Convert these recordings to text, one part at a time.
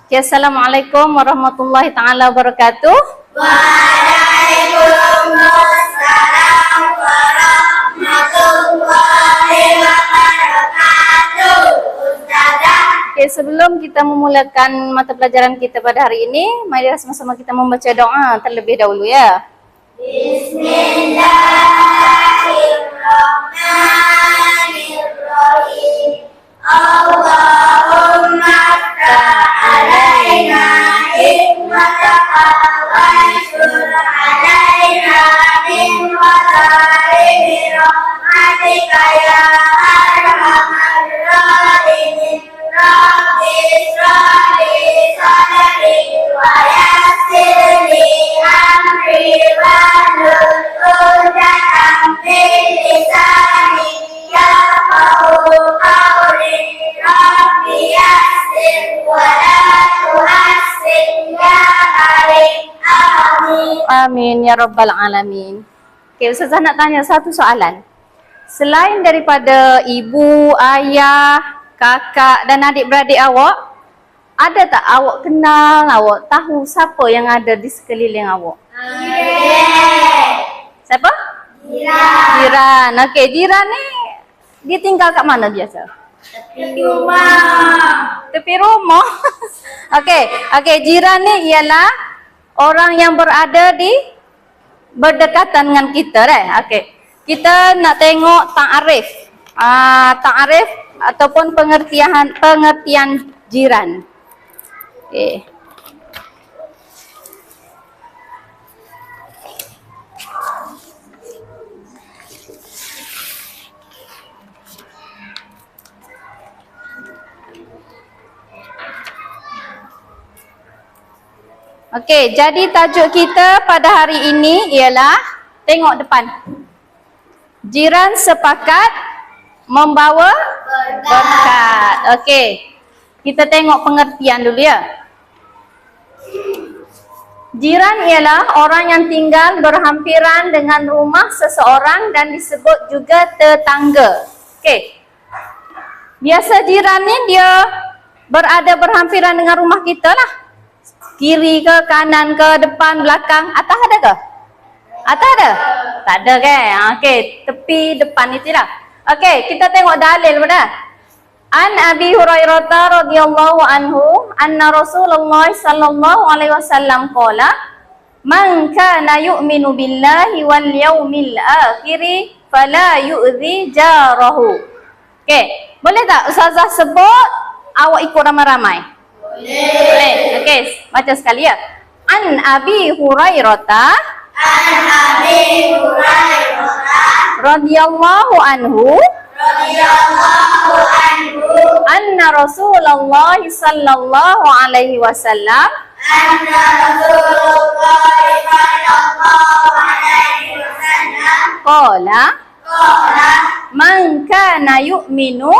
Okay, Assalamualaikum warahmatullahi taala wabarakatuh. Waalaikumsalam warahmatullahi wabarakatuh. Ustazah. Okay, sebelum kita memulakan mata pelajaran kita pada hari ini, mari sama-sama kita membaca doa terlebih dahulu ya. Bismillahirrahmanirrahim. Allahumma alaina hikmataka wanshur alaina min khaza'ini rahmatika ya arhamar rahimin. Rabbi ishrah li sadri wa yassir li amri wahlul 'uqdatam min lisani yafqahu qawli. Rabbi yassir wa la tu'assir ya karim. Amin. Amin ya rabbal alamin. Okay, Ustazah nak tanya satu soalan. Selain daripada ibu, ayah, kakak dan adik-beradik awak, ada tak awak kenal, awak tahu siapa yang ada di sekeliling awak? Siapa? Jiran. Okey, jiran ni dia tinggal kat mana biasa? Tepi rumah. Tepi rumah. Okey, jiran ni ialah orang yang berada di berdekatan dengan kita Okey. Kita nak tengok ta'arif. Ta'arif ataupun pengertian jiran. Okey. Okey, jadi tajuk kita pada hari ini ialah tengok depan. Jiran sepakat membawa berkat. Okey. Kita tengok pengertian dulu ya. Jiran ialah orang yang tinggal berhampiran dengan rumah seseorang dan disebut juga tetangga. Okey. Biasa jiran ni dia berada berhampiran dengan rumah kita lah. Kiri ke, kanan ke, depan, belakang, atas ada ke? Atas ada? Tak ada kan? Okey, tepi depan itu lah. Okey, kita tengok dalil pada. An Abi Hurairah radhiyallahu anhu anna Rasulullah sallallahu alaihi wasallam qala man kana yu'minu billahi wal yaumil akhir fala yu'zi jarahu. Okey, boleh tak Ustazah sebut awak ikut ramai-ramai? Boleh. Okey, baca sekali ya. An Abi Hurairah radhiyallahu anhu anna Rasulullah sallallahu alaihi wasallam qala man kana yu'minu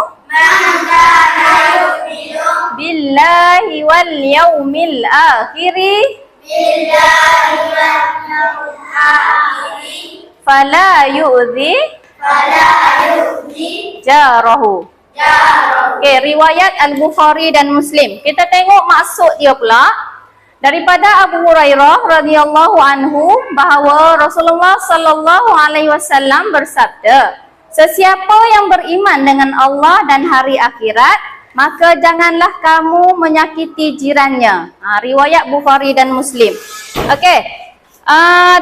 billahi wal yaumil akhir fala yu'zi jarahu. Okey, riwayat Al-Bukhari dan Muslim. Kita tengok maksud dia pula daripada Abu Hurairah radhiyallahu anhu bahawa Rasulullah sallallahu alaihi wasallam bersabda, sesiapa yang beriman dengan Allah dan hari akhirat, maka janganlah kamu menyakiti jirannya. Riwayat Bukhari dan Muslim. Okey.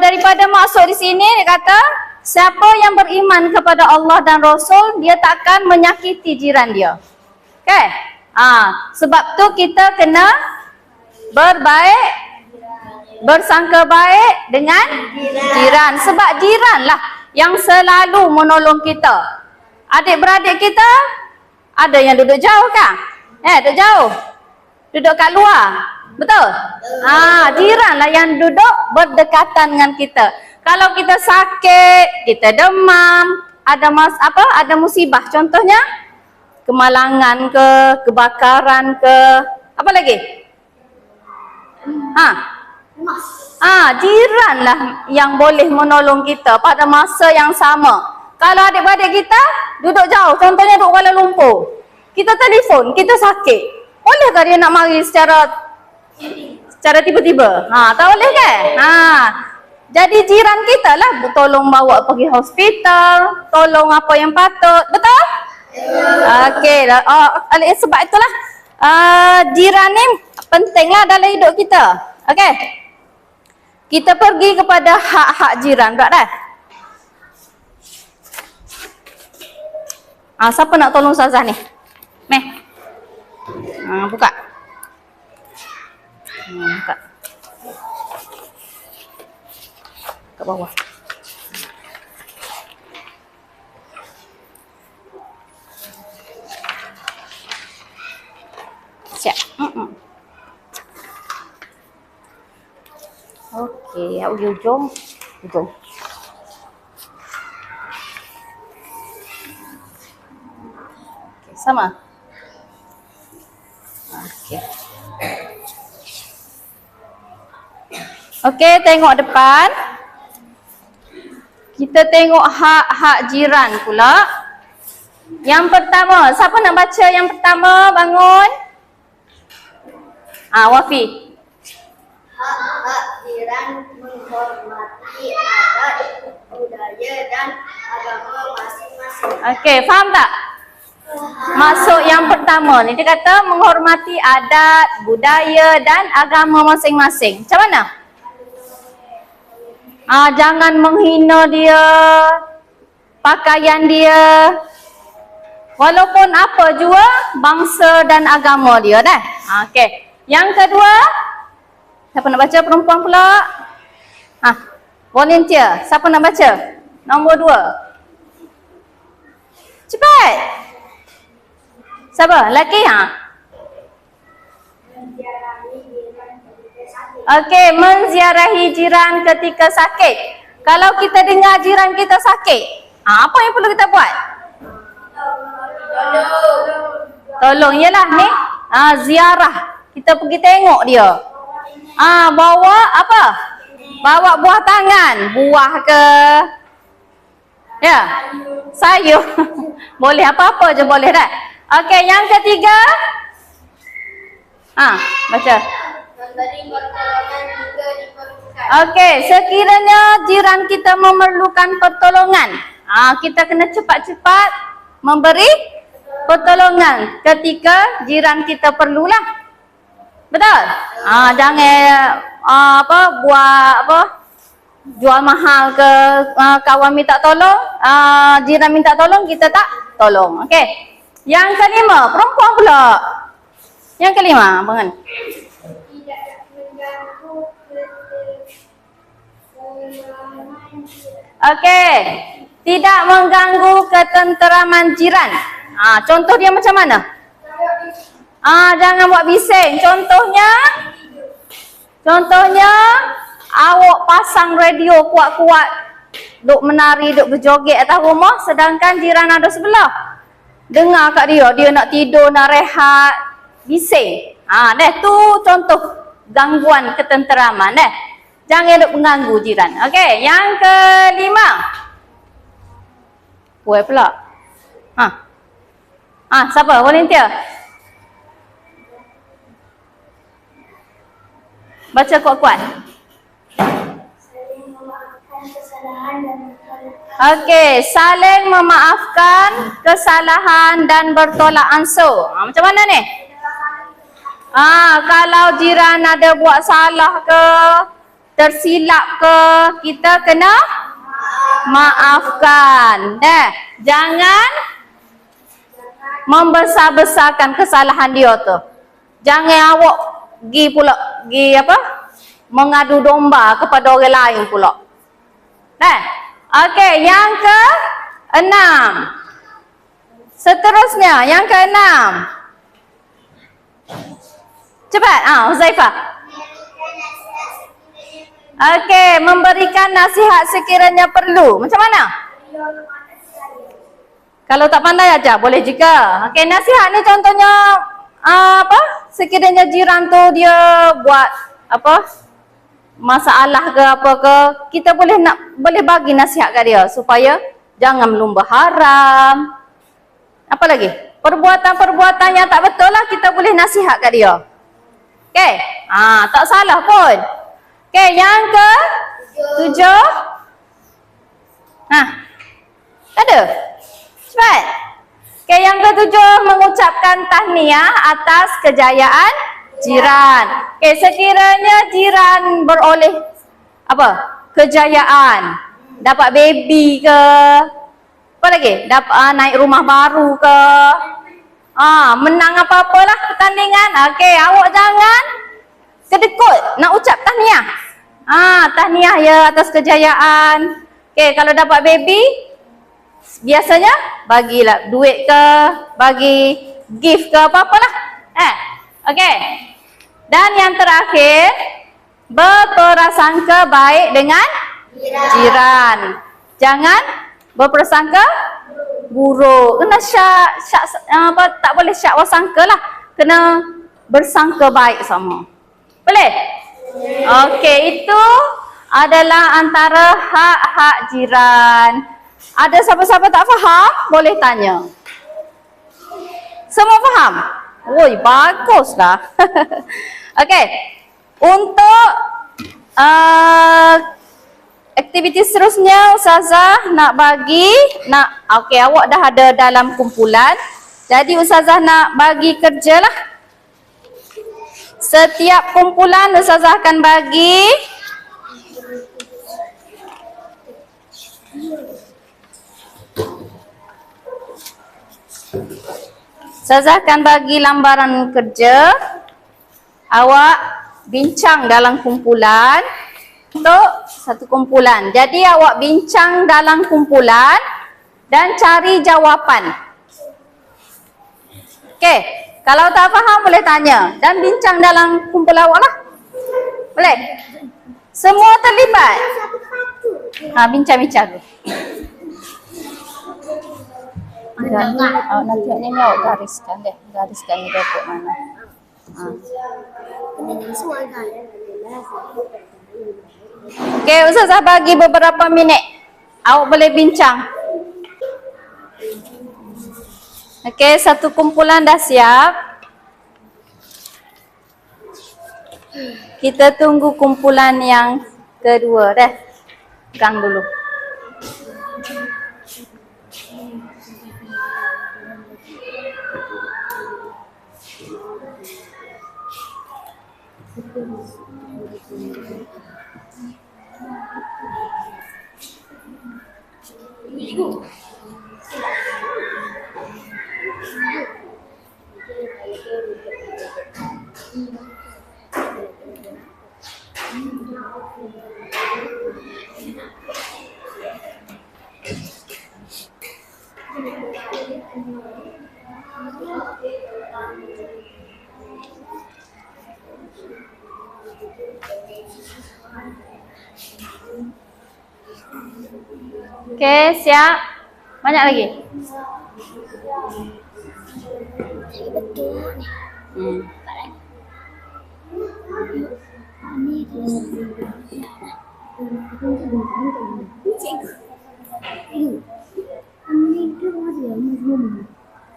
Daripada maksud di sini dia kata siapa yang beriman kepada Allah dan Rasul, dia takkan menyakiti jiran dia. Okey. Sebab tu kita kena berbaik, bersangka baik dengan jiran. Sebab jiranlah yang selalu menolong kita. Adik-beradik kita ada yang duduk jauh kan? Duduk jauh. Duduk kat luar. Betul? Jiranlah yang duduk berdekatan dengan kita. Kalau kita sakit, kita demam, ada musibah, contohnya kemalangan ke, kebakaran ke, apa lagi? Jiranlah yang boleh menolong kita pada masa yang sama. Kalau adik-beradik kita duduk jauh, contohnya duduk Kuala Lumpur, kita telefon, kita sakit, bolehkah dia nak mari secara Secara tiba-tiba. Tak boleh kan? Jadi jiran kita lah tolong bawa pergi hospital, tolong apa yang patut. Betul? Okey. Sebab itulah jiran ni pentinglah dalam hidup kita. Okey. Kita pergi kepada hak-hak jiran, tak dah? Siapa nak tolong Ustazah ni? Meh. Buka. Buka. Kat bawah. Siap. Okey, ujung. Ujung. Okey, sama. Okey. Okey, tengok depan. Kita tengok hak-hak jiran pula. Yang pertama, siapa nak baca yang pertama? Bangun. Wafi. Hak-hak jiran menghormati adat, budaya dan agama masing-masing. Okey, faham tak? Maksud yang pertama ni dia kata menghormati adat, budaya dan agama masing-masing. Macam mana? Jangan menghina dia, pakaian dia, walaupun apa jua bangsa dan agama dia dah. Okey. Yang kedua, siapa nak baca? Perempuan pula. Volunteer. Siapa nak baca? Nombor 2. Cepat. Siapa? Lelaki? Okey, menziarahi jiran ketika sakit. Kalau kita dengar jiran kita sakit, apa yang perlu kita buat? Tolong, yelah ni. Ziarah. Kita pergi tengok dia. Bawa apa? Bawa buah tangan. Buah ke? Ya. Sayur. Boleh apa-apa je boleh dah. Okey, yang ketiga. Baca. Memberi pertolongan jika diperlukan. Okey, sekiranya jiran kita memerlukan pertolongan, kita kena cepat-cepat memberi pertolongan ketika jiran kita perlulah. Betul? Jangan jual mahal ke, kawan minta tolong, jiran minta tolong, kita tak tolong. Okey. Yang kelima, perempuan pula. Yang kelima, bangun. Okey. Tidak mengganggu ketenteraman jiran. Contoh dia macam mana? Jangan buat bising. Contohnya awak pasang radio kuat-kuat, duk menari, duk berjoget atas rumah, sedangkan jiran ada sebelah. Dengar kat dia nak tidur, nak rehat, bising. Tu contoh gangguan ketenteraman Jangan duk mengganggu jiran. Okey, yang kelima. Puai pula. Siapa? Volunteer. Baca kuat-kuat. Saling memaafkan kesalahan dan Okey, saling memaafkan kesalahan dan bertolak ansur. Macam mana ni? Kalau jiran ada buat salah ke, tersilap ke, kita kena maafkan. Jangan membesar-besarkan kesalahan dia tu. Jangan awak mengadu domba kepada orang lain pula. Okey, yang ke-6. Seterusnya, yang ke-6. Cepat, Huzaifah. Okey, memberikan nasihat sekiranya perlu. Macam mana? Kalau tak pandai aja, boleh juga. Okey, nasihat ni contohnya sekiranya jiran tu dia buat masalah ke apa ke, kita boleh bagi nasihat kat dia supaya jangan melumba haram. Apa lagi? Perbuatan-perbuatan yang tak betul lah kita boleh nasihat kat dia. Okey. Tak salah pun. Okey, yang ke 7. Ada? Cepat. Okey, yang ke-7 mengucapkan tahniah atas kejayaan jiran. Okey, sekiranya jiran beroleh apa? Kejayaan. Dapat baby ke? Apa lagi? Dapat naik rumah baru ke? Menang apa-apalah pertandingan. Okey, awak jangan kedekut nak ucap tahniah. Tahniah ya atas kejayaan. Okey, kalau dapat baby, biasanya bagilah duit ke, bagi gift ke apa-apalah. Okey. Dan yang terakhir, berprasangka baik dengan jiran. Jangan berprasangka buruk. Kena tak boleh syak wasangka lah. Kena bersangka baik sama. Boleh? Okey, itu adalah antara hak-hak jiran. Ada siapa-siapa tak faham? Boleh tanya. Semua faham? Woi, baguslah. Okey. Untuk aktiviti seterusnya Ustazah nak bagi okey, awak dah ada dalam kumpulan. Jadi Ustazah nak bagi kerjalah. Setiap kumpulan Ustazah akan bagi Ustazah akan bagi lambaran kerja. Awak bincang dalam kumpulan untuk satu kumpulan. Jadi awak bincang dalam kumpulan dan cari jawapan. Okey, kalau tak faham boleh tanya dan bincang dalam kumpulan awak lah. Boleh? Semua terlibat? Bincang-bincang. Nanti ni awak gariskan deh. Gariskan ni dapat mana. Okey, Ustazah bagi beberapa minit. Awak boleh bincang. Okey, satu kumpulan dah siap. Kita tunggu kumpulan yang kedua dah. Pegang dulu. Okey, siap. Banyak lagi?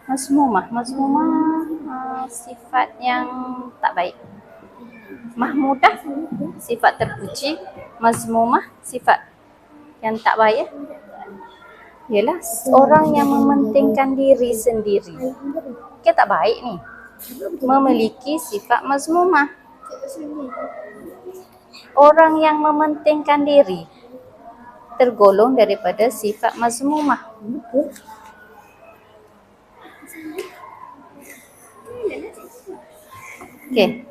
Mazmumah sifat yang tak baik. Mahmudah sifat terpuji. Mazmumah sifat yang tak baik. Ialah orang yang mementingkan diri sendiri. Dia tak baik ni. Memiliki sifat mazmumah. Orang yang mementingkan diri tergolong daripada sifat mazmumah. Okey.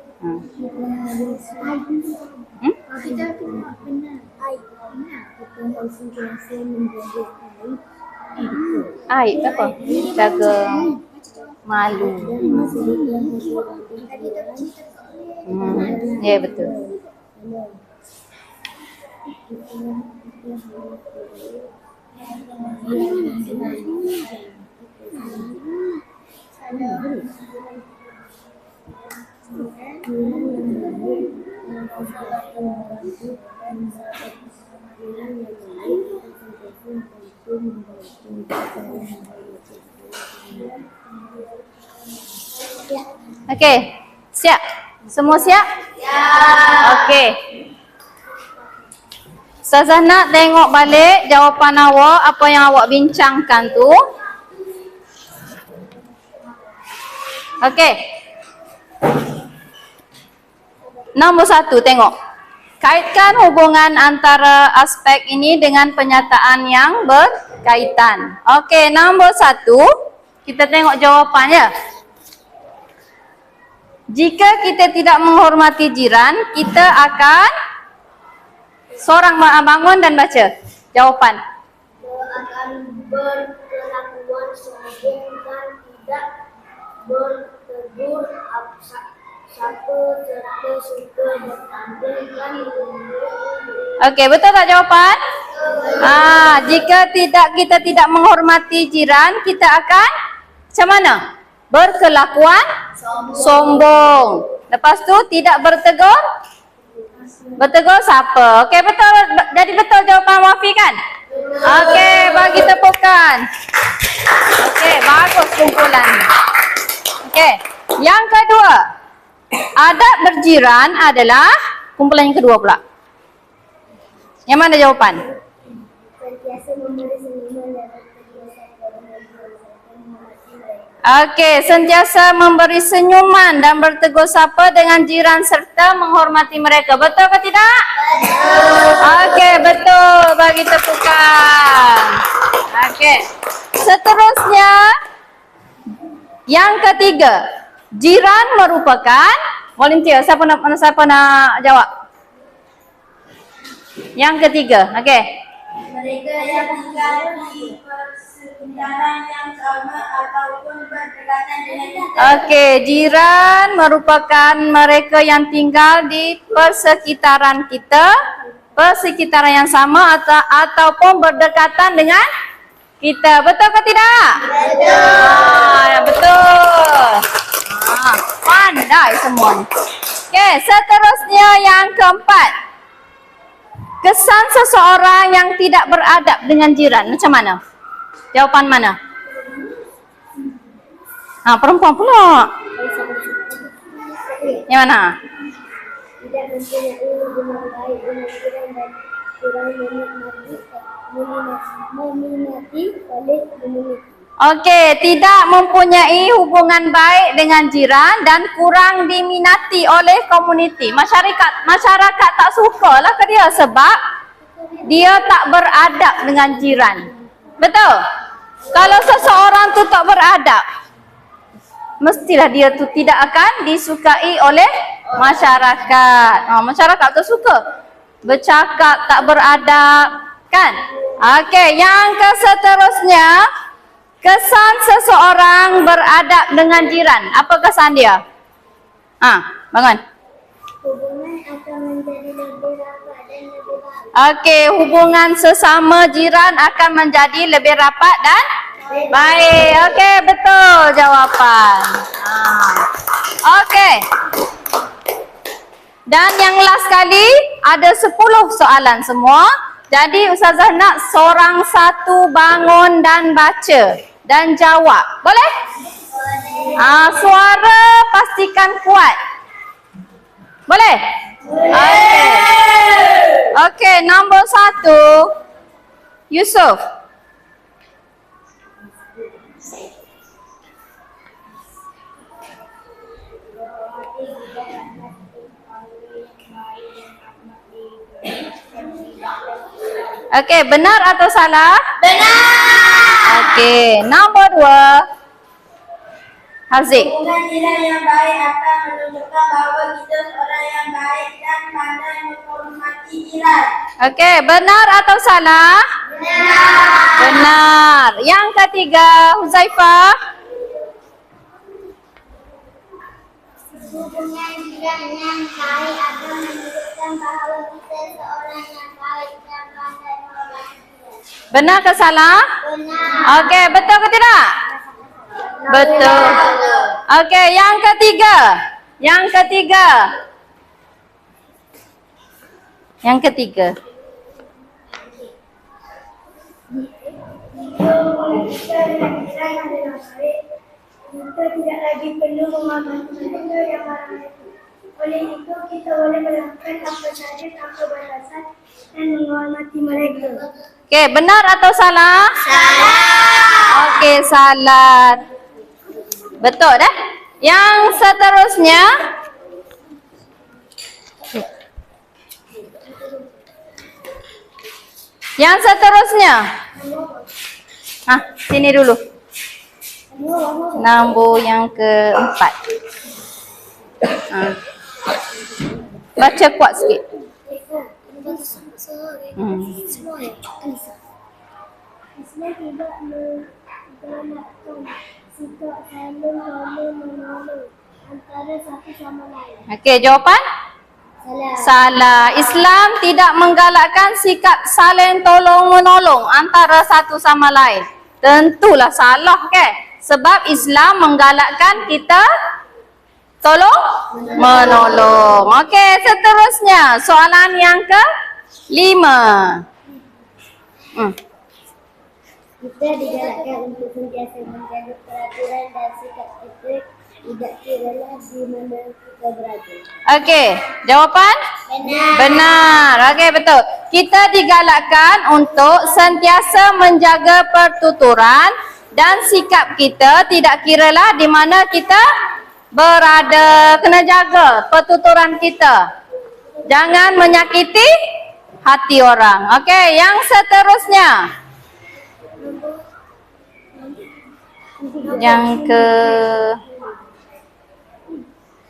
Aib apa? Jaga malu. Ya, betul. Okey, siap. Semua siap? Ya. Okey. Ustazah nak tengok balik jawapan awak, apa yang awak bincangkan tu. Okey. Nombor 1, tengok. Kaitkan hubungan antara aspek ini dengan penyataan yang berkaitan. Okey, nombor 1, kita tengok jawapannya. Jika kita tidak menghormati jiran, kita akan seorang bangun dan baca jawapan. Akan berkelakuan sombong dan tidak bertegur siapa serta suka bertanding dan Okey, betul tak jawapan? Jika kita tidak menghormati jiran, kita akan macam mana? Berkelakuan sombong. Lepas tu tidak bertegur? Bertegur siapa? Okey, betul. Jadi betul jawapan Wafi kan? Okey, bagi tepukan. Okey, bagus kumpulan ni. Okey, yang kedua. Adab berjiran adalah kumpulan yang kedua pula. Yang mana jawapan? sentiasa memberi senyuman dan Okey, sentiasa memberi senyuman dan bertegur sapa dengan jiran serta menghormati mereka. Betul ke tidak? Betul. Okey, betul. Bagi tepukan. Okey. Seterusnya, yang ketiga. Jiran merupakan volunteer. Siapa nak jawab? Yang ketiga. Okey. mereka yang tinggal di persekitaran yang sama ataupun berdekatan dengan kita. Okey, jiran merupakan mereka yang tinggal di persekitaran kita, persekitaran yang sama ataupun berdekatan dengan kita. Betul ke tidak? Betul. Betul. Pandai semua ni. Okey, seterusnya yang keempat. Kesan seseorang yang tidak beradab dengan jiran macam mana? Jawapan mana? Perempuan pula. Yang mana? Tidak mempunyai hubungan baik dengan jiran dan kurang meminati oleh komuniti. Okey, tidak mempunyai hubungan baik dengan jiran dan kurang diminati oleh komuniti. Masyarakat tak sukalah ke dia sebab dia tak beradab dengan jiran. Betul? Kalau seseorang tu tak beradab, mestilah dia tu tidak akan disukai oleh masyarakat. Masyarakat tu suka bercakap tak beradab, kan? Okey, yang seterusnya, kesan seseorang beradab dengan jiran. Apa kesan dia? Bangun. Hubungan akan menjadi lebih rapat dan lebih baik. Okey, hubungan sesama jiran akan menjadi lebih rapat dan baik. Okey, betul jawapan. Okey. Dan yang last kali, ada 10 soalan semua. Jadi Ustazah nak seorang satu bangun dan baca dan jawab. Boleh? Suara pastikan kuat. Boleh? Okey, nombor 1. Yusuf. Okey, benar atau salah? Benar. Okey, nombor 2. Haziq. Hubungan jiran yang baik akan menunjukkan bahawa kita seorang yang baik dan pandai menghormati jiran. Okey, benar atau salah? Benar. Benar. Yang ketiga, Huzaifah. Hubungan jiran yang baik akan menunjukkan bahawa kita seorang yang baik dan pandai menghormati jiran. Benar ke salah? Benar. Okey, betul ke tidak? Betul. Okey, yang ketiga. Yang ketiga. Yang ketiga. Kita dengan jiran adalah baik. Kita tidak lagi perlu memahami mereka yang marah. Oleh itu, kita boleh melakukan apa saja tanpa batasan dan menghormati mereka. Okey, benar atau salah? Salah. Okey, salah. Betul dah. Yang seterusnya. Yang seterusnya. Sini dulu. Nombor yang keempat. Baca kuat sikit. Islam tidak menggalakkan sikap saling menolong antara satu sama lain. Okey, jawapan? Salah. Islam tidak menggalakkan sikap saling tolong-menolong antara satu sama lain. Tentulah salah ke? Sebab Islam menggalakkan kita tolong menolong. Okey, seterusnya soalan yang ke-5. Kita digalakkan untuk sentiasa menjaga peraturan dan sikap kita tidak kiralah di mana kita berada. Okey, jawapan? Benar. Okey, betul. Kita digalakkan untuk sentiasa menjaga pertuturan dan sikap kita tidak kiralah di mana kita berada. Kena jaga pertuturan kita. Jangan menyakiti hati orang. Okey, yang seterusnya. Yang ke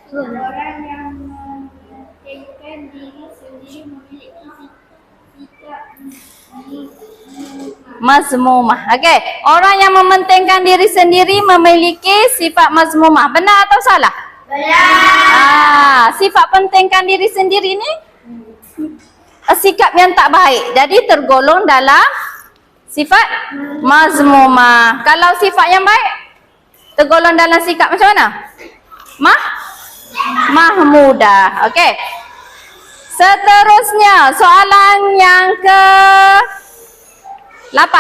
Orang yang mementingkan diri sendiri memiliki sikap mazmumah. Okey, orang yang mementingkan diri sendiri memiliki sifat mazmumah. Benar atau salah? Benar. Sifat pentingkan diri sendiri ni sikap yang tak baik. Jadi tergolong dalam sifat mazmumah. Kalau sifat yang baik tergolong dalam sikap macam mana? Mahmudah. Okey. Seterusnya soalan yang ke-8.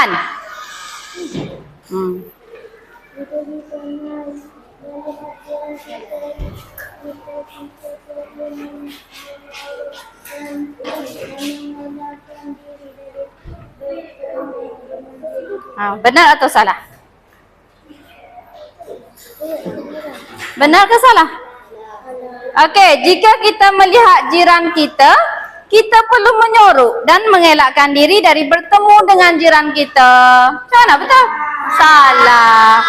Benar atau salah? Benar ke salah? Okey, jika kita melihat jiran kita, kita perlu menyuruh dan mengelakkan diri dari bertemu dengan jiran kita. Macam mana, betul? Salah.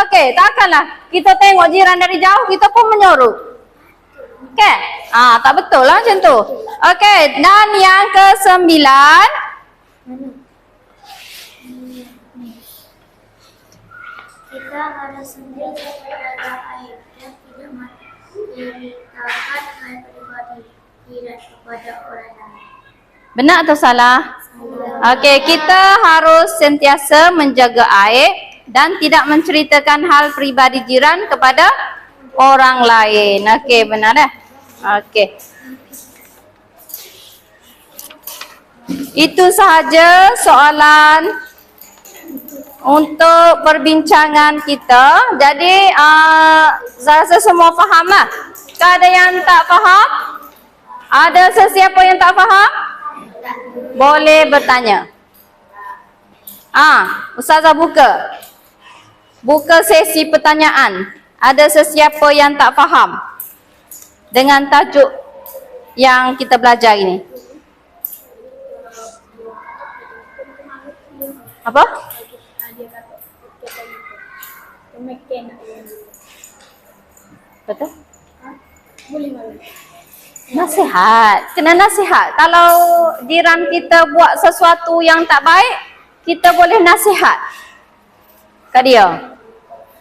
Okey, takkanlah kita tengok jiran dari jauh, kita pun menyuruh. Okey? Tak betul lah macam tu. Okey, dan yang ke-9. Kita harus sentiasa berjaga aib dan tidak menceritakan hal pribadi tidak kepada orang lain. Benar atau salah? Okey, kita harus sentiasa menjaga aib dan tidak menceritakan hal pribadi jiran kepada orang lain. Okey, benar dah. Okey. Itu sahaja soalan untuk perbincangan kita. Jadi saya rasa semua fahamlah. Ada yang tak faham? Ada sesiapa yang tak faham? Boleh bertanya. Ustazah buka. Buka sesi pertanyaan. Ada sesiapa yang tak faham dengan tajuk yang kita belajar ini? Apa? Betul? Nasihat. Kena nasihat. Kalau jiran kita buat sesuatu yang tak baik, kita boleh nasihat ke dia.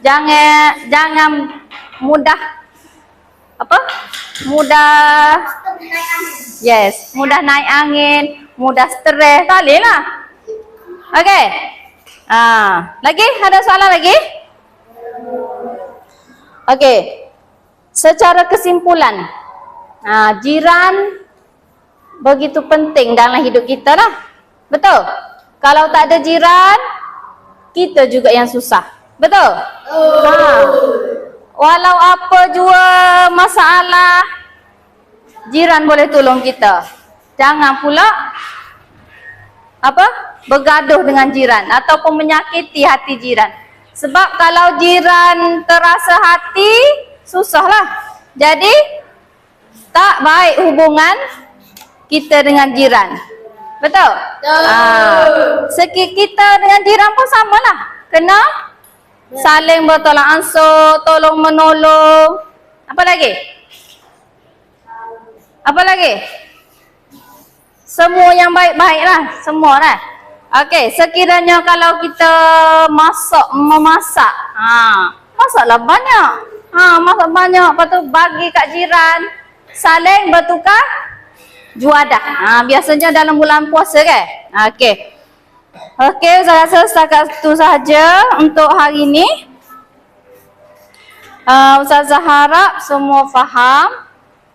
Jangan mudah mudah naik angin, mudah stres. Tak boleh lah. Okey. Lagi? Ada soalan lagi? Okey. Secara kesimpulan, jiran begitu penting dalam hidup kita lah. Betul? Kalau tak ada jiran, kita juga yang susah. Betul? Walau apa jua masalah, Jiran boleh tolong kita. Jangan pula bergaduh dengan jiran ataupun menyakiti hati jiran. Sebab kalau jiran terasa hati, susahlah. Jadi tak baik hubungan kita dengan jiran. Betul? Kita dengan jiran pun samalah. Kena saling bertolak ansur, tolong menolong. Apa lagi? Apa lagi? Semua yang baik-baiklah, semua lah. Okey, sekiranya kalau kita memasak, masaklah banyak. Masak banyak, lepas tu bagi kat jiran, saling bertukar juadah. Biasanya dalam bulan puasa kan? Okey. Okey, saya rasa setakat itu sahaja untuk hari ini. Ustazah harap semua faham.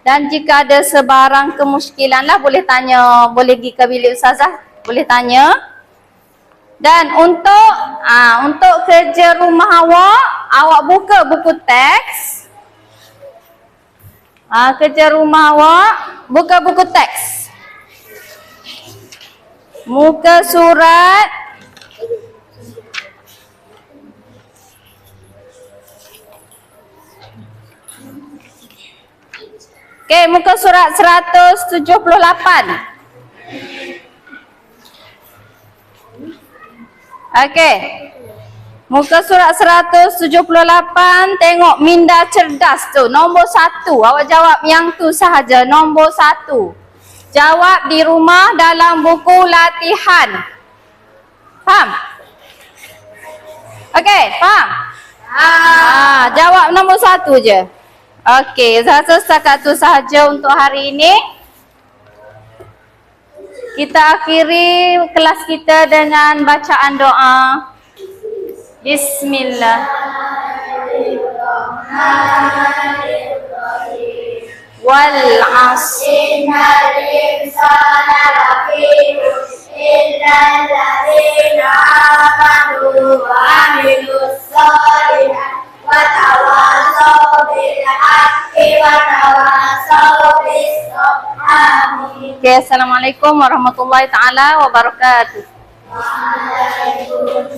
Dan jika ada sebarang kemusykilan lah boleh tanya, boleh pergi ke bilik Ustazah, boleh tanya. Dan untuk kerja rumah awak buka buku teks. Kerja rumah awak buka buku teks. Muka surat okey, muka surat 178. Okey. Muka surat 178, tengok minda cerdas tu, nombor 1. Awak jawab yang tu sahaja, nombor 1. Jawab di rumah dalam buku latihan. Faham? Okey, faham? Jawab nombor 1 je. Okey, saya rasa setakat itu sahaja untuk hari ini. Kita akhiri kelas kita dengan bacaan doa. Bismillah. Wal 'asr innal insana lafi khusr illa alladziina aamanu wa 'amilus shalihaati wa tawassaw bil haqqi wa tawassaw bis sabr. Amin. Assalamualaikum warahmatullahi taala wabarakatuh. Waalaikumsalam.